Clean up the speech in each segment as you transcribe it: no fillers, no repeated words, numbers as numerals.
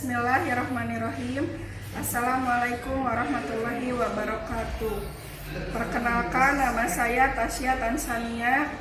Bismillahirrahmanirrahim. Assalamualaikum warahmatullahi wabarakatuh. Perkenalkan, nama saya Tasya Tansania,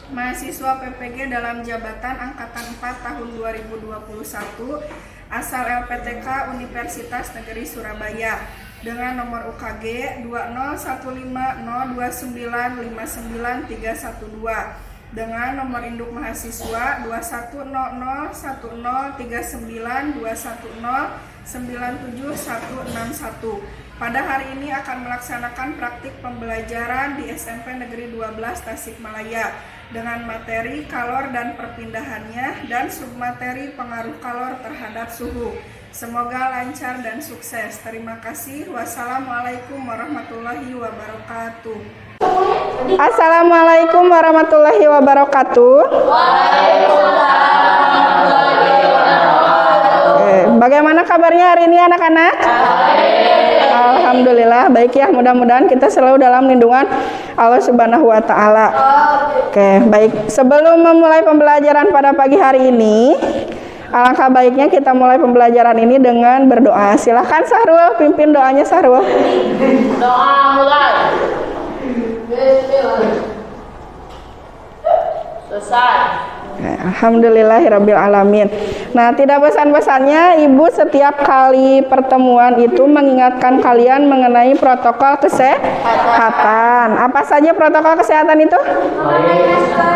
mahasiswa PPG dalam jabatan Angkatan 4 tahun 2021, asal LPTK Universitas Negeri Surabaya, dengan nomor UKG 2015029593112, dengan nomor induk mahasiswa 21001039210971161. Pada hari ini akan melaksanakan praktik pembelajaran di SMP Negeri 12 Tasikmalaya dengan materi kalor dan perpindahannya dan submateri pengaruh kalor terhadap suhu. Semoga lancar dan sukses. Terima kasih. Wassalamualaikum warahmatullahi wabarakatuh. Assalamualaikum warahmatullahi wabarakatuh. Bagaimana kabarnya hari ini anak-anak? Alhamdulillah baik ya, mudah-mudahan kita selalu dalam lindungan Allah Subhanahu wa taala. Oke, baik. Sebelum memulai pembelajaran pada pagi hari ini, alangkah baiknya kita mulai pembelajaran ini dengan berdoa. Silahkan Sahrul, pimpin doanya Sahrul. Doa mulai. Selesai. Alhamdulillahirabbil alamin. Nah, tidak bosan-bosannya Ibu setiap kali pertemuan itu mengingatkan kalian mengenai protokol kesehatan. Apa saja protokol kesehatan itu?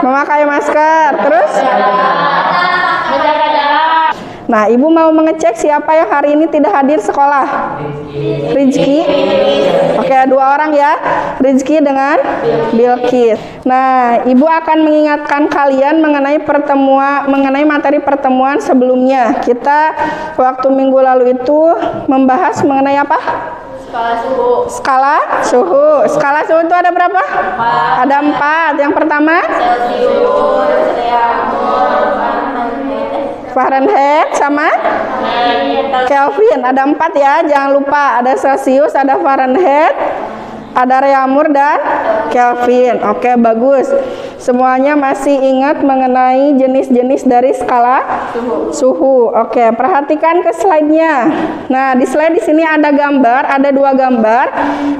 Memakai masker. Terus? Menjaga jarak. Nah, Ibu mau mengecek siapa yang hari ini tidak hadir sekolah? Rizky. Oke, dua orang ya, Rizky dengan Bilkis. Nah, Ibu akan mengingatkan kalian mengenai materi pertemuan sebelumnya. Kita waktu minggu lalu itu membahas mengenai apa? Skala suhu. Skala suhu. Skala suhu itu ada berapa? 4. Ada 4. Yang pertama? Celcius, Fahrenheit sama Kelvin. Ada 4 ya, jangan lupa. Ada Celcius, ada Fahrenheit, ada Reaumur dan Kelvin. Oke, bagus. Semuanya masih ingat mengenai jenis-jenis dari skala suhu. Oke, perhatikan ke slide-nya. Nah, di slide di sini ada gambar, ada 2 gambar.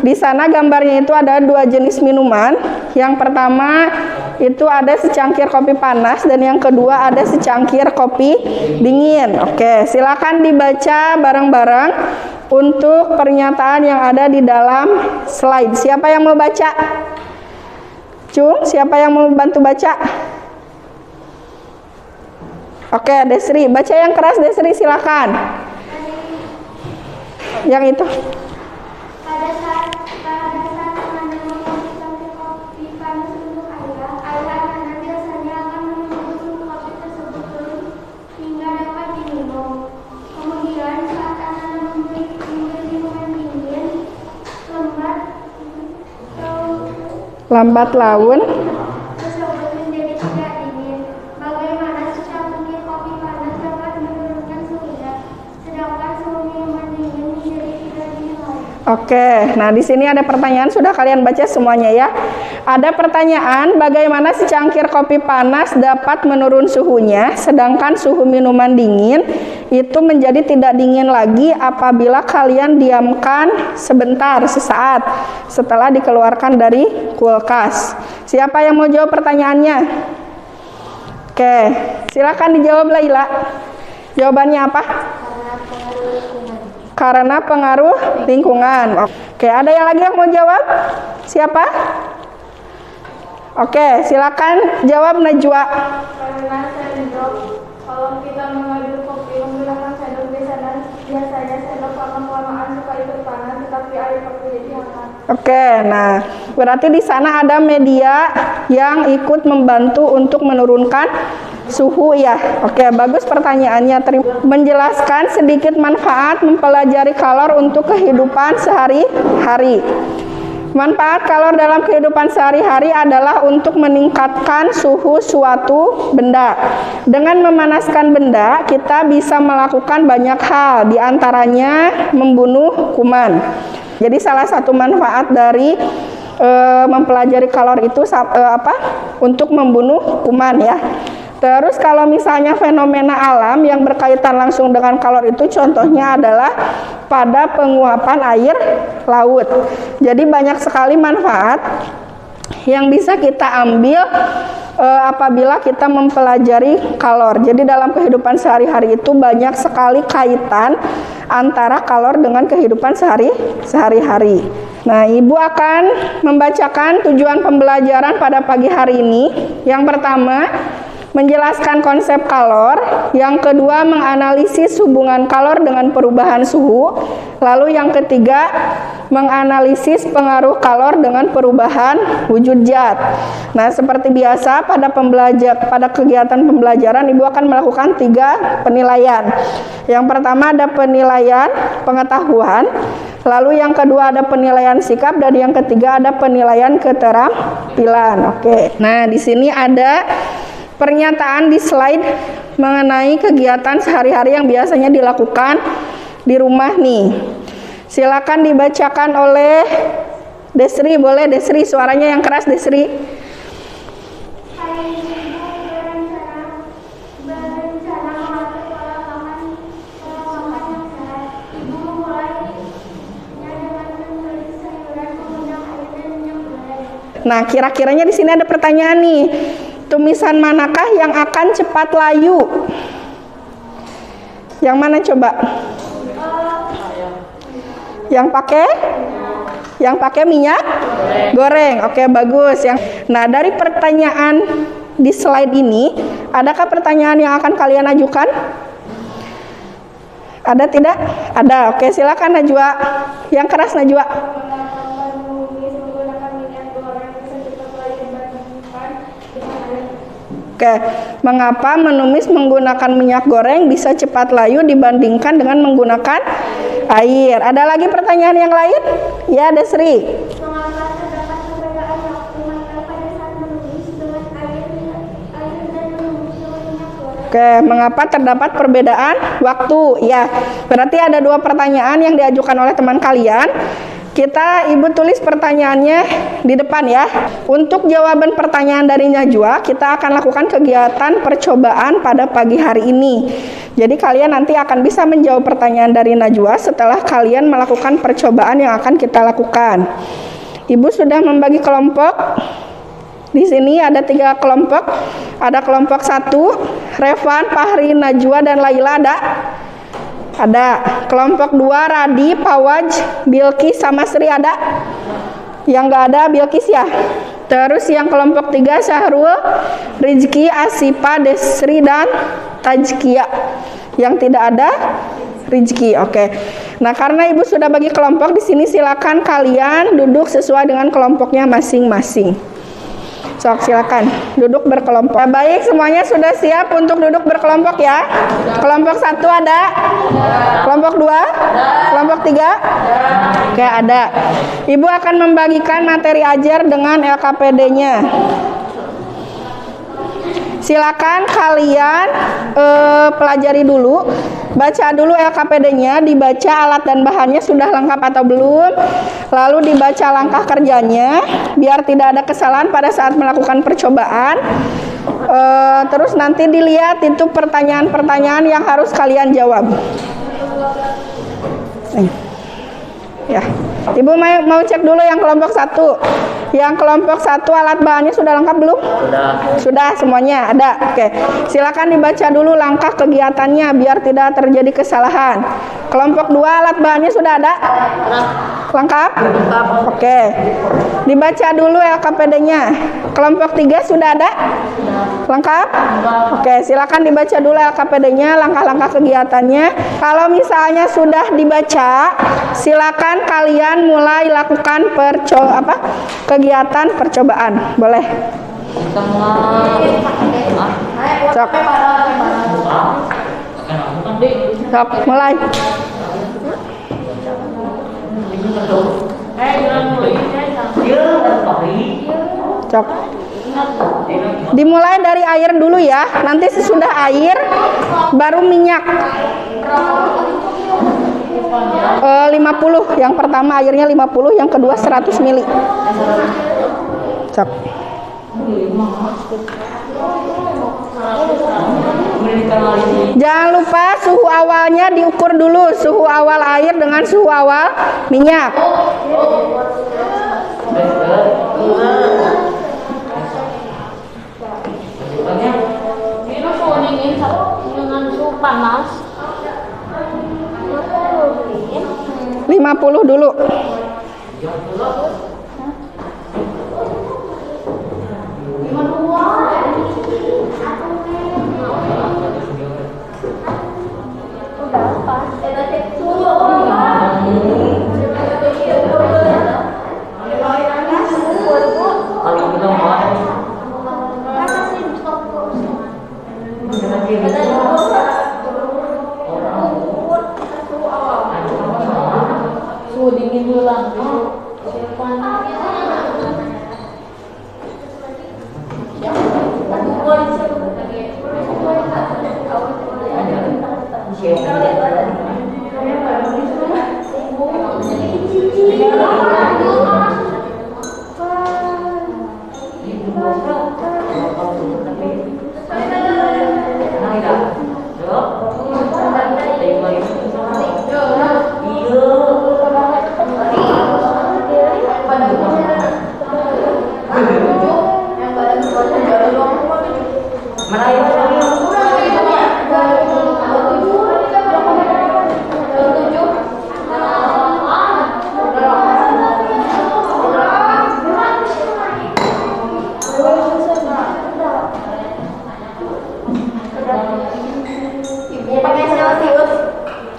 Di sana gambarnya itu ada 2 jenis minuman. Yang pertama itu ada secangkir kopi panas dan yang kedua ada secangkir kopi dingin. Oke, silakan dibaca bareng-bareng untuk pernyataan yang ada di dalam slide. Siapa yang mau baca? Cung, siapa yang mau bantu baca? Oke, Desri, baca yang keras Desri, silakan. Yang itu. Pada saat Anda mengonsumsi kopi panas untuk air Anda biasanya akan menunggu suhu kopi tersebut turun hingga dapat diminum. Kemudian saat Anda memberi minuman dingin, Lambat laun. tersebut menjadi tidak dingin. Bagaimana secangkir kopi panas dapat menurunkan suhunya, sedangkan suhu minuman dingin menjadi tidak dingin lagi? Oke, nah di sini ada pertanyaan, sudah kalian baca semuanya ya. Ada pertanyaan, bagaimana secangkir kopi panas dapat menurun suhunya, sedangkan suhu minuman dingin itu menjadi tidak dingin lagi apabila kalian diamkan sebentar, sesaat setelah dikeluarkan dari kulkas. Siapa yang mau jawab pertanyaannya? Oke, silakan dijawab Laila. Jawabannya apa? Karena pengaruh lingkungan. Oke, ada yang lagi yang mau jawab? Siapa? Oke, silakan jawab Najwa. Karena sendok, kalau kita mengaduk kopi menggunakan sendok biasanya sendok lama-kelamaan suka ikut panas, tetapi air kopi jadi hangat. Oke, nah berarti di sana ada media yang ikut membantu untuk menurunkan suhu ya. Oke, bagus pertanyaannya. Menjelaskan sedikit manfaat mempelajari kalor untuk kehidupan sehari-hari. Manfaat kalor dalam kehidupan sehari-hari adalah untuk meningkatkan suhu suatu benda. Dengan memanaskan benda, kita bisa melakukan banyak hal, diantaranya membunuh kuman. Jadi salah satu manfaat dari mempelajari kalor itu untuk membunuh kuman ya. Terus kalau misalnya fenomena alam yang berkaitan langsung dengan kalor itu contohnya adalah pada penguapan air laut. Jadi banyak sekali manfaat yang bisa kita ambil apabila kita mempelajari kalor. Jadi dalam kehidupan sehari-hari itu banyak sekali kaitan antara kalor dengan kehidupan sehari-hari. Nah, Ibu akan membacakan tujuan pembelajaran pada pagi hari ini. Yang pertama, menjelaskan konsep kalor. Yang kedua, menganalisis hubungan kalor dengan perubahan suhu. Lalu yang ketiga, menganalisis pengaruh kalor dengan perubahan wujud zat. Nah, seperti biasa pada kegiatan pembelajaran Ibu akan melakukan 3 penilaian. Yang pertama ada penilaian pengetahuan, lalu yang kedua ada penilaian sikap, dan yang ketiga ada penilaian keterampilan. Oke. Nah, di sini ada pernyataan di slide mengenai kegiatan sehari-hari yang biasanya dilakukan di rumah nih. Silakan dibacakan oleh Desri, boleh Desri, suaranya yang keras Desri. Hari Ibu berencana mengatur pola makan yang sehat. Ibu memulainya dengan menulis sayuran, mengundang air dan minyak goreng. Nah, kira-kiranya di sini ada pertanyaan nih. Tumisan manakah yang akan cepat layu? Yang mana coba? Yang pakai minyak goreng. Oke, bagus. Nah, dari pertanyaan di slide ini, adakah pertanyaan yang akan kalian ajukan? Ada tidak? Ada. Oke, silakan Najwa. Yang keras Najwa. Oke, mengapa menumis menggunakan minyak goreng bisa cepat layu dibandingkan dengan menggunakan air? Ada lagi pertanyaan yang lain? Ya, Desri. Mengapa terdapat perbedaan waktu makan pada saat menumis dengan air dan menumis dengan minyak goreng? Oke, mengapa terdapat perbedaan waktu? Ya, berarti ada 2 pertanyaan yang diajukan oleh teman kalian. Ibu tulis pertanyaannya di depan ya. Untuk jawaban pertanyaan dari Najwa, kita akan lakukan kegiatan percobaan pada pagi hari ini. Jadi kalian nanti akan bisa menjawab pertanyaan dari Najwa setelah kalian melakukan percobaan yang akan kita lakukan. Ibu sudah membagi kelompok. Di sini ada 3 kelompok. Ada kelompok 1, Revan, Fahri, Najwa, dan Laila ada. Kelompok 2, Radi, Pawaj, Bilkis, sama Sri ada? Yang nggak ada Bilkis ya. Terus yang kelompok 3, Syahrul, Rizki, Asipa, Desri, dan Tajkia. Yang tidak ada Rizki. Oke. Nah, karena Ibu sudah bagi kelompok di sini, silakan kalian duduk sesuai dengan kelompoknya masing-masing. Sok, silakan duduk berkelompok. Ya, baik, semuanya sudah siap untuk duduk berkelompok ya. Kelompok 1 ada? Kelompok 2? Kelompok 3? Oke, ada. Ibu akan membagikan materi ajar dengan LKPD-nya. Silakan kalian pelajari dulu, baca dulu LKPD-nya, dibaca alat dan bahannya sudah lengkap atau belum, lalu dibaca langkah kerjanya biar tidak ada kesalahan pada saat melakukan percobaan. Terus nanti dilihat itu pertanyaan-pertanyaan yang harus kalian jawab. Ya, Ibu mau cek dulu yang kelompok 1. Yang kelompok 1 alat bahannya sudah lengkap belum? Sudah semuanya ada. Oke, silakan dibaca dulu langkah kegiatannya biar tidak terjadi kesalahan. Kelompok 2 alat bahannya sudah ada? Lengkap? Oke, dibaca dulu LKPD-nya. Kelompok 3 sudah ada? Lengkap? Oke, silakan dibaca dulu LKPD-nya, langkah-langkah kegiatannya. Kalau misalnya sudah dibaca, silakan kalian mulai lakukan kegiatan percobaan. Boleh? Sok. Sok, mulai. Cok. Dimulai dari air dulu ya. Nanti sesudah air baru minyak. 50. Yang pertama airnya 50, yang kedua 100 ml. Cok. Jangan lupa suhu awalnya diukur dulu, suhu awal air dengan suhu awal minyak. Ini suhu dingin dengan suhu panas. 50 dulu. Suhu dingin dulu lah. Suhu panas.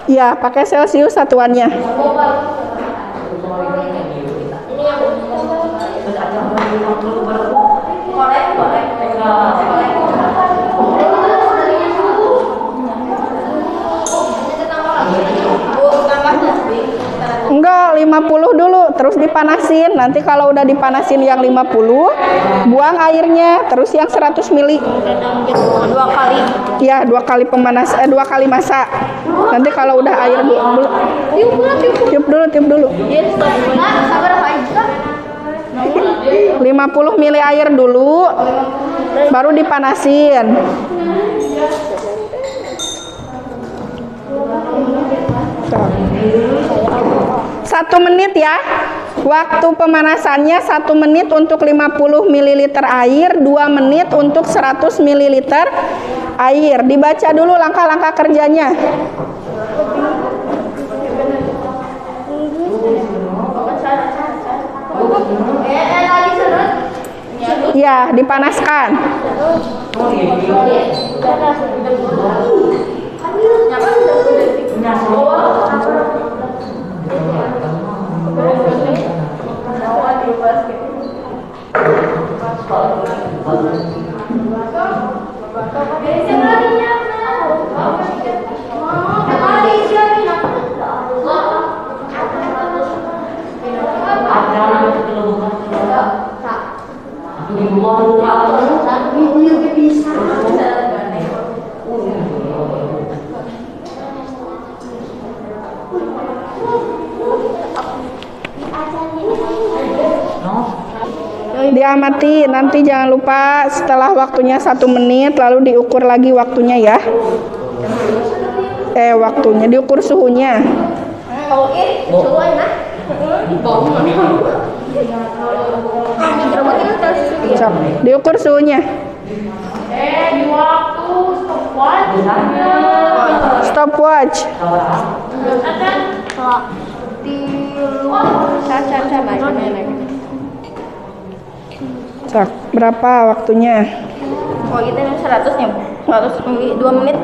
Ya, pakai Celcius satuannya. Enggak, 50 dulu, terus dipanasin. Nanti kalau udah dipanasin yang 50, buang airnya, terus yang 100 mili. 2 kali. Ya, 2 kali dua kali masak. Nanti kalau udah air tiup dulu. 50 mili air dulu, baru dipanasin. Tuh. 1 menit ya. Waktu pemanasannya 1 menit untuk 50 ml air, 2 menit untuk 100 ml air. Dibaca dulu langkah-langkah kerjanya. Ya, dipanaskan. Diamati, nanti jangan lupa setelah waktunya 1 menit lalu diukur lagi waktunya ya. Waktunya diukur suhunya. Cok, diukur suhunya. Di waktu Stopwatch. Cok, berapa waktunya? Oh, itu yang 100 nya, 100 mili, 2 menit.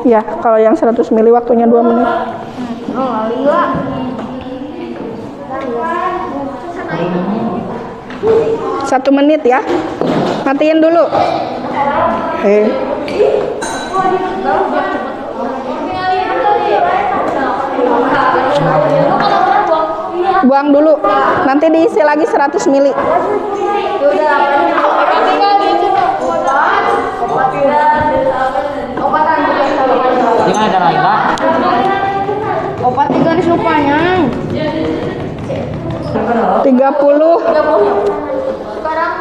Ya, kalau yang 100 mili waktunya 2 menit. Oh, lila. 1 menit ya. Matiin dulu. Buang dulu. Nanti diisi lagi 100 mili. Gimana cara lagi, Pak? Obat 3 garis lupanya. 30. Sekarang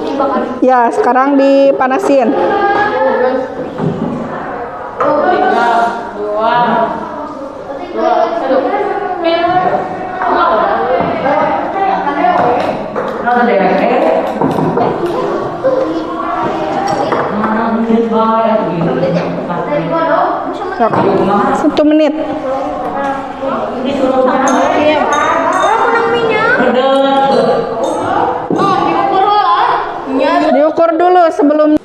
dibakar. Ya, sekarang dipanasin. Sok. 1 menit. Diukur dulu sebelum.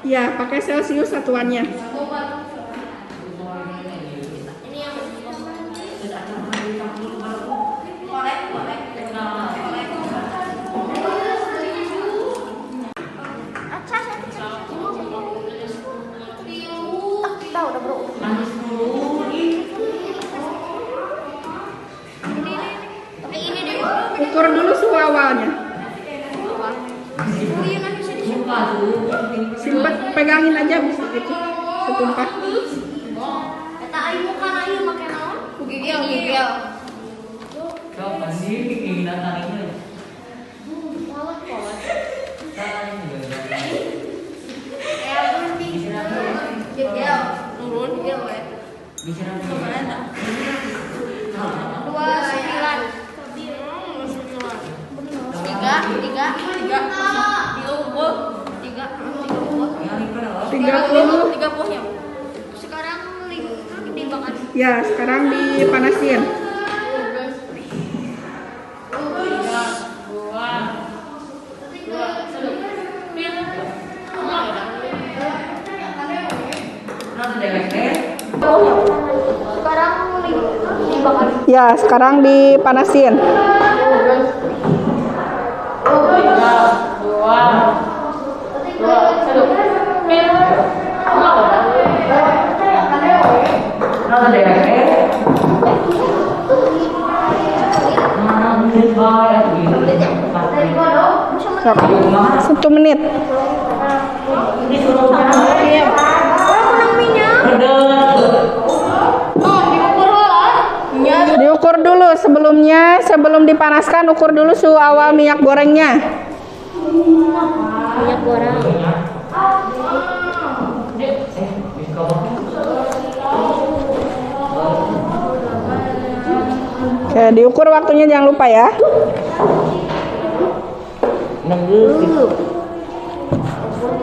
Ya, pakai Celcius satuannya. Ukur dulu suhu awalnya. Simpan, pegangin aja bisa gitu. Setumpah. Ya, sekarang dipanasin. Ya, sekarang dipanasin. Sok. 1 menit. Diukur dulu sebelumnya, sebelum dipanaskan ukur dulu suhu awal minyak gorengnya. Minyak goreng. Oke, diukur waktunya jangan lupa ya.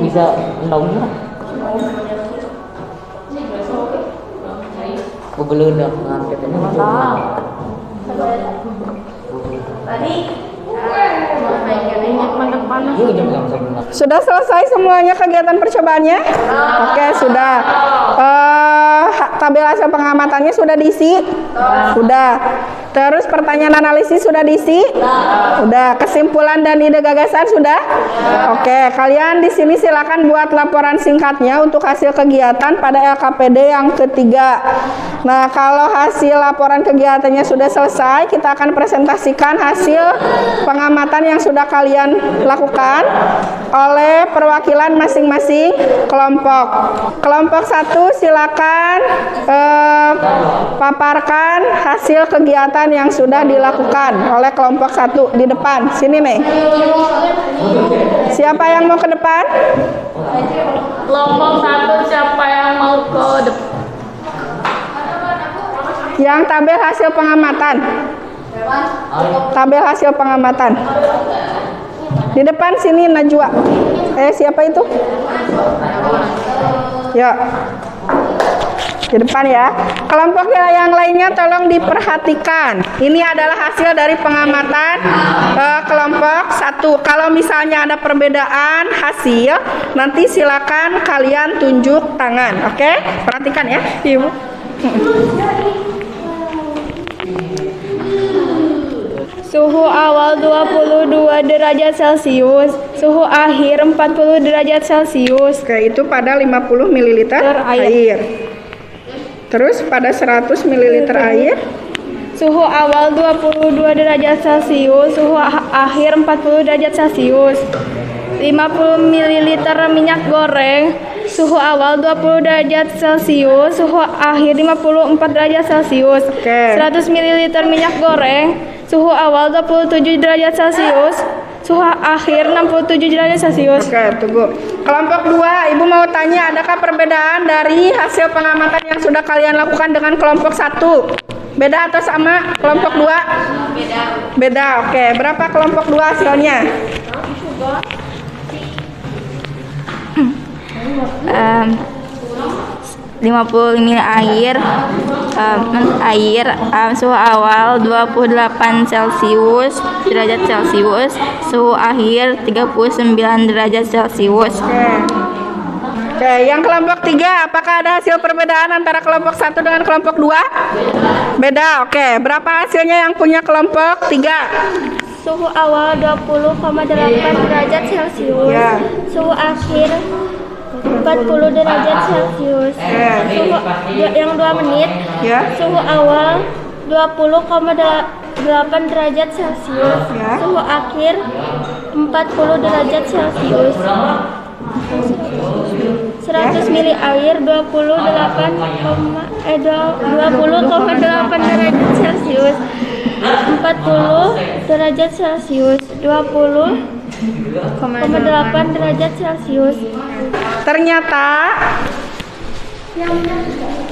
Bisa nóng bebeludak Sudah selesai semuanya kegiatan percobaannya? Oke, sudah. Tabel hasil pengamatannya sudah diisi? Sudah. Terus pertanyaan analisis sudah diisi? Sudah. Kesimpulan dan ide gagasan sudah? Oke, kalian di sini silakan buat laporan singkatnya untuk hasil kegiatan pada LKPD yang ketiga. Nah, kalau hasil laporan kegiatannya sudah selesai, kita akan presentasikan hasil pengamatan yang sudah kalian lakukan oleh perwakilan masing-masing kelompok. Kelompok 1 silakan paparkan hasil kegiatan yang sudah dilakukan oleh kelompok 1 di depan. Sini nih. Siapa yang mau ke depan? Kelompok 1 siapa yang mau ke depan? Yang tabel hasil pengamatan. Tabel hasil pengamatan. Di depan sini Najwa. Siapa itu? Ya. Di depan ya. Kelompok yang lainnya tolong diperhatikan. Ini adalah hasil dari pengamatan kelompok 1. Kalau misalnya ada perbedaan hasil, nanti silakan kalian tunjuk tangan. Oke? Perhatikan ya, Ibu. Suhu awal 22 derajat Celcius, suhu akhir 40 derajat Celcius. Oke, itu pada 50 ml air. Terus pada 100 ml air, Suhu awal 22 derajat Celcius, suhu akhir 40 derajat Celcius. 50 ml minyak goreng, suhu awal 20 derajat Celcius, suhu akhir 54 derajat Celcius. 100 ml minyak goreng, suhu awal 27 derajat Celcius, suhu akhir 67 derajat Celcius. Oke, tunggu. Kelompok 2, Ibu mau tanya, adakah perbedaan dari hasil pengamatan yang sudah kalian lakukan dengan kelompok 1? Beda atau sama kelompok 2? Beda, oke. Berapa kelompok 2 hasilnya? 50 ml air, suhu awal 28 Celcius derajat Celcius, suhu akhir 39 derajat Celcius. Oke, yang kelompok 3, apakah ada hasil perbedaan antara kelompok 1 dengan kelompok 2? Beda, oke. Berapa hasilnya yang punya kelompok 3? Suhu awal 20,8 derajat Celcius, Ya. suhu akhir 40 derajat Celcius. Suhu yang 2 menit, Ya. suhu awal 20,8 derajat Celcius, Ya. suhu akhir 40 derajat Celcius. 100 ml air 20,8 derajat Celcius, 40 derajat Celcius, 20,8 derajat Celcius.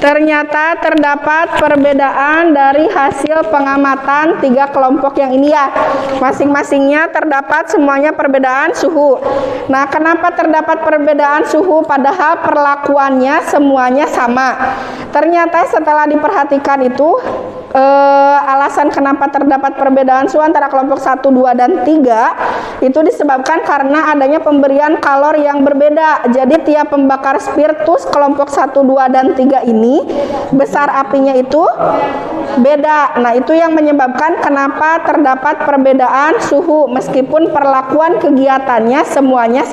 Ternyata terdapat perbedaan dari hasil pengamatan 3 kelompok yang ini ya. Masing-masingnya terdapat semuanya perbedaan suhu. Nah, kenapa terdapat perbedaan suhu padahal perlakuannya semuanya sama? Ternyata setelah diperhatikan itu alasan kenapa terdapat perbedaan suhu antara kelompok 1, 2, dan 3 itu disebabkan karena adanya pemberian kalor yang berbeda. Jadi tiap pembakar spiritus kelompok 1, 2, dan 3 ini besar apinya itu beda. Nah, itu yang menyebabkan kenapa terdapat perbedaan suhu meskipun perlakuan kegiatannya semuanya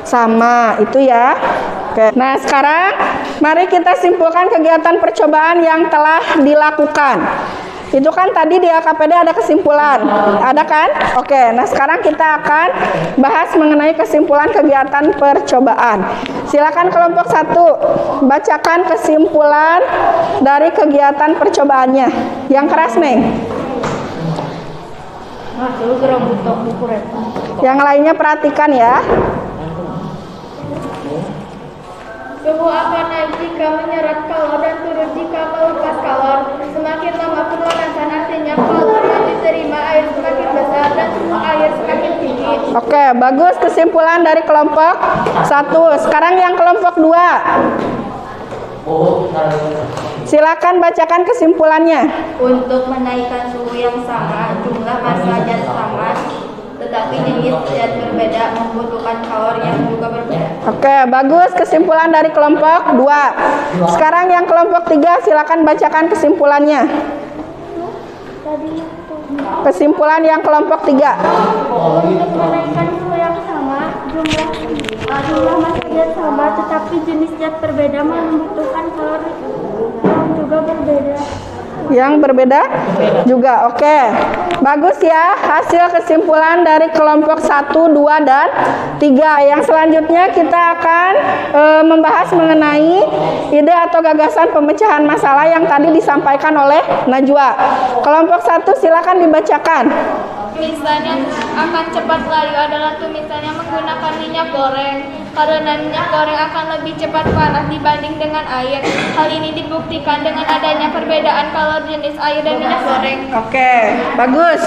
sama. Itu ya. Oke. Nah, sekarang mari kita simpulkan kegiatan percobaan yang telah dilakukan. Itu kan tadi di LKPD ada kesimpulan, ada kan? Oke, nah sekarang kita akan bahas mengenai kesimpulan kegiatan percobaan. Silakan kelompok 1, bacakan kesimpulan dari kegiatan percobaannya. Yang keras, Neng. Yang lainnya perhatikan ya. Suhu akan naik jika menyerap kalor dan turun jika melepas kalor. Semakin lama pemanasan, artinya kalor yang diterima air semakin besar dan suhu air semakin tinggi. Oke, bagus kesimpulan dari kelompok 1. Sekarang yang kelompok 2. Silakan bacakan kesimpulannya. Untuk menaikkan suhu yang sama, jumlah massa zat sama, tetapi jenis zat berbeda membutuhkan kalor yang juga berbeda. Oke, bagus kesimpulan dari kelompok 2. Sekarang yang kelompok 3, silakan bacakan kesimpulannya. Kesimpulan yang kelompok 3. Untuk menaikkan suhu yang sama, jumlah massa zat sama, tetapi jenis zat berbeda membutuhkan kalor yang juga berbeda. Yang berbeda juga. Oke, bagus ya hasil kesimpulan dari kelompok 1, 2, dan 3. Yang selanjutnya kita akan membahas mengenai ide atau gagasan pemecahan masalah yang tadi disampaikan oleh Najwa. Kelompok 1 silakan dibacakan. tumisan yang akan cepat layu adalah tumisan yang menggunakan minyak goreng, karena minyak goreng akan lebih cepat panas dibanding dengan air. Hal ini dibuktikan dengan adanya perbedaan kalori jenis air dan minyak goreng. Oke, bagus.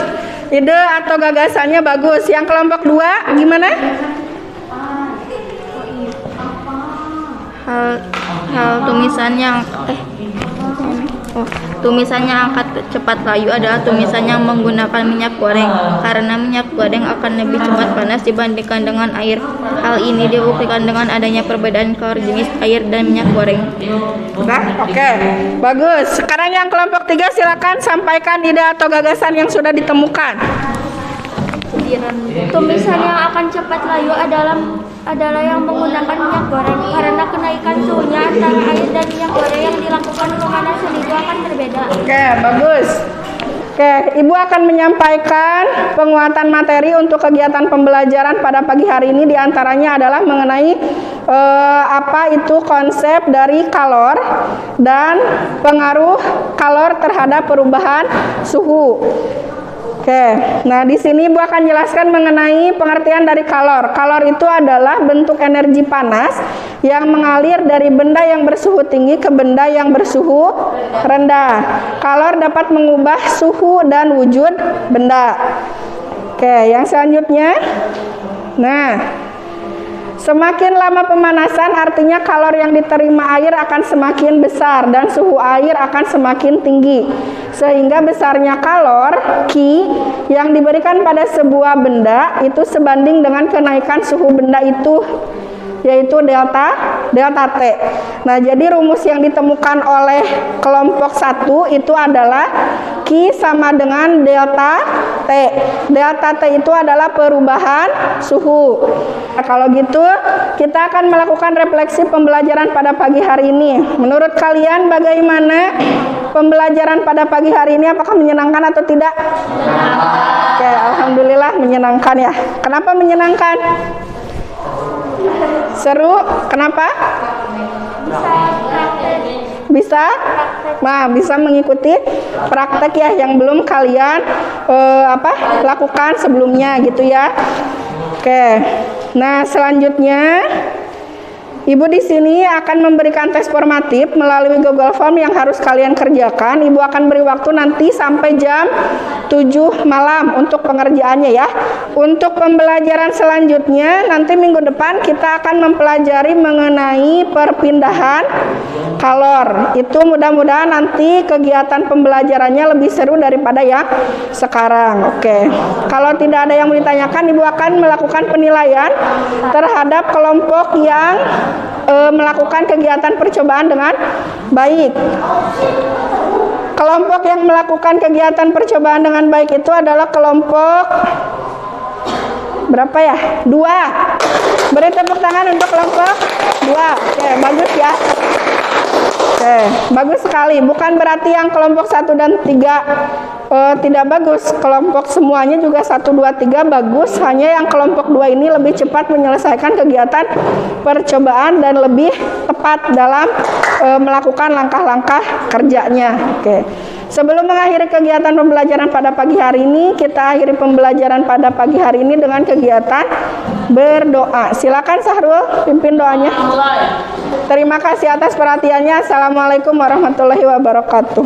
Ide atau gagasannya bagus. Yang kelompok 2 gimana? Hal tumisan yang tumisannya angkat cepat layu adalah tumisan yang menggunakan minyak goreng, karena minyak goreng akan lebih cepat panas dibandingkan dengan air. Hal ini dibuktikan dengan adanya perbedaan kalori jenis air dan minyak goreng. Nah, oke, bagus. Sekarang yang kelompok 3 silakan sampaikan ide atau gagasan yang sudah ditemukan. Tumisan yang akan cepat layu adalah yang menggunakan minyak goreng, karena kenaikan suhunya antara air dan minyak goreng yang dilakukan pemanasan itu akan berbeda. Oke, bagus. Oke, Ibu akan menyampaikan penguatan materi untuk kegiatan pembelajaran pada pagi hari ini. Diantaranya adalah mengenai apa itu konsep dari kalor dan pengaruh kalor terhadap perubahan suhu. Oke, nah di sini Ibu akan jelaskan mengenai pengertian dari kalor. Kalor itu adalah bentuk energi panas yang mengalir dari benda yang bersuhu tinggi ke benda yang bersuhu rendah. Kalor dapat mengubah suhu dan wujud benda. Oke, yang selanjutnya. Nah, semakin lama pemanasan artinya kalor yang diterima air akan semakin besar dan suhu air akan semakin tinggi. Sehingga besarnya kalor Q yang diberikan pada sebuah benda itu sebanding dengan kenaikan suhu benda itu, yaitu delta T. Nah, jadi rumus yang ditemukan oleh kelompok 1 itu adalah Q sama dengan delta T. Delta T itu adalah perubahan suhu. Nah, kalau gitu kita akan melakukan refleksi pembelajaran pada pagi hari ini. Menurut kalian bagaimana pembelajaran pada pagi hari ini? Apakah menyenangkan atau tidak? Oke, alhamdulillah menyenangkan ya. Kenapa menyenangkan? Seru, kenapa? Bisa? Nah, bisa mengikuti praktek ya yang belum kalian lakukan sebelumnya gitu ya. Oke. Nah, selanjutnya Ibu di sini akan memberikan tes formatif melalui Google Form yang harus kalian kerjakan. Ibu akan beri waktu nanti sampai jam 7 malam untuk pengerjaannya ya. Untuk pembelajaran selanjutnya nanti minggu depan kita akan mempelajari mengenai perpindahan kalor. Itu mudah-mudahan nanti kegiatan pembelajarannya lebih seru daripada yang sekarang. Oke. Kalau tidak ada yang mau ditanyakan, Ibu akan melakukan penilaian terhadap kelompok yang melakukan kegiatan percobaan dengan baik. Kelompok yang melakukan kegiatan percobaan dengan baik itu adalah kelompok berapa ya? 2. Beri tepuk tangan untuk kelompok 2. Oke, bagus ya. Oke, bagus sekali. Bukan berarti yang kelompok 1 dan 3 tidak bagus. Kelompok semuanya juga 1, 2, 3 bagus. Hanya yang kelompok 2 ini lebih cepat menyelesaikan kegiatan percobaan dan lebih tepat dalam melakukan langkah-langkah kerjanya. Oke. Sebelum mengakhiri kegiatan pembelajaran pada pagi hari ini, kita akhiri pembelajaran pada pagi hari ini dengan kegiatan berdoa. Silakan Sahrul pimpin doanya. Terima kasih atas perhatiannya. Assalamualaikum warahmatullahi wabarakatuh.